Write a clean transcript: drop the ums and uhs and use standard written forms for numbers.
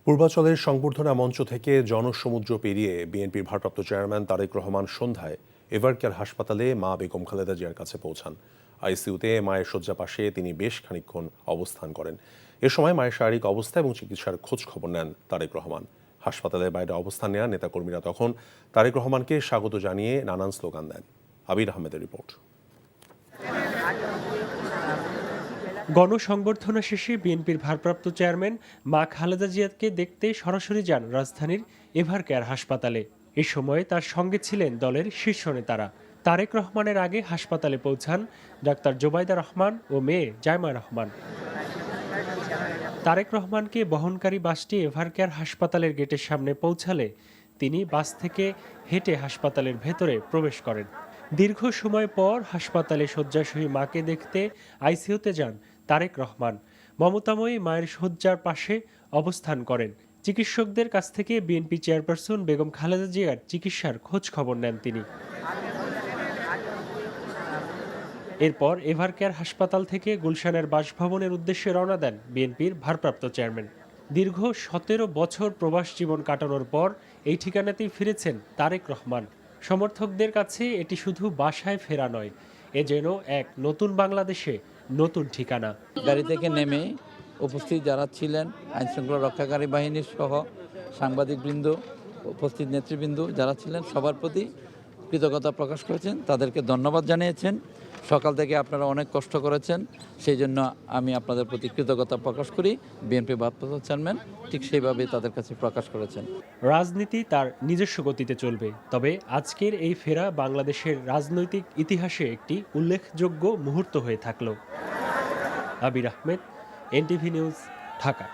পূর্বাচলের সংবর্ধনা মঞ্চ থেকে জনসমুদ্র পেরিয়ে বিএনপির ভারপ্রাপ্ত চেয়ারম্যান তারেক রহমান সন্ধ্যায় এভারকেয়ার হাসপাতালে মা বেগম খালেদা জিয়ার কাছে পৌঁছান। আইসিইউতে মায়ের শয্যা পাশে তিনি বেশ খানিকক্ষণ অবস্থান করেন। এ সময় মায়ের শারীরিক অবস্থা এবং চিকিৎসার খোঁজ খবর নেন তারেক রহমান। হাসপাতালের বাইরে অবস্থান নেওয়া নেতাকর্মীরা তখন তারেক রহমানকে স্বাগত জানিয়ে নানান স্লোগান দেন। আবির আহমেদের রিপোর্ট। গণসংবর্ধনা শেষে বিএনপির ভারপ্রাপ্ত চেয়ারম্যান মা খালেদা জিয়াকে দেখতে সরাসরি যান রাজধানীর এভারকেয়ার হাসপাতালে। এ সময় তার সঙ্গে ছিলেন দলের শীর্ষ নেতারা। তারেক রহমানের আগে হাসপাতালে পৌঁছান ডাক্তার জোবাইদা রহমান ও মেয়ে জায়মা রহমান। তারেক রহমানকে বহনকারী বাসটি এভারকেয়ার হাসপাতালের গেটের সামনে পৌঁছালে তিনি বাস থেকে হেঁটে হাসপাতালের ভেতরে প্রবেশ করেন। দীর্ঘ সময় পর হাসপাতালে শয্যাশয়ী মাকে দেখতে আইসিইউতে যান তারেক রহমান। মমতাময়ী মায়ের শয্যার পাশে অবস্থান করেন। চিকিৎসকদের কাছ থেকে বিএনপি চেয়ারপারসন বেগম খালেদা জিয়ার চিকিৎসার খোঁজ খবর নেন তিনি। এরপর এভারকেয়ার হাসপাতাল থেকে গুলশানের বাসভবনের উদ্দেশ্যে রওনা দেন বিএনপির ভারপ্রাপ্ত চেয়ারম্যান। দীর্ঘ ১৭ বছর প্রবাস জীবন কাটানোর পর এই ঠিকানাতেই ফিরেছেন তারেক রহমান। সমর্থকদের কাছে এটি শুধু বাসায় ফেরা নয়, এ যেন এক নতুন বাংলাদেশে নতুন ঠিকানা। গাড়ি থেকে নেমে উপস্থিত যারা ছিলেন আইনশৃঙ্খলা রক্ষাকারী বাহিনীর সহ সাংবাদিকবৃন্দ, উপস্থিত নেতৃবৃন্দ যারা ছিলেন সবার প্রতি কৃতজ্ঞতা প্রকাশ করেছেন, তাদেরকে ধন্যবাদ জানিয়েছেন। সকাল থেকে আপনারা অনেক কষ্ট করেছেন, সেই জন্য আমি আপনাদের প্রতি কৃতজ্ঞতা প্রকাশ করি। বিএনপি ভারপ্রাপ্ত চেয়ারম্যান ঠিক সেইভাবে তাদের কাছে প্রকাশ করেছেন। রাজনীতি তার নিজস্ব গতিতে চলবে, তবে আজকের এই ফেরা বাংলাদেশের রাজনৈতিক ইতিহাসে একটি উল্লেখযোগ্য মুহূর্ত হয়ে থাকল। আবির আহমেদ, এনটিভি নিউজ, ঢাকা।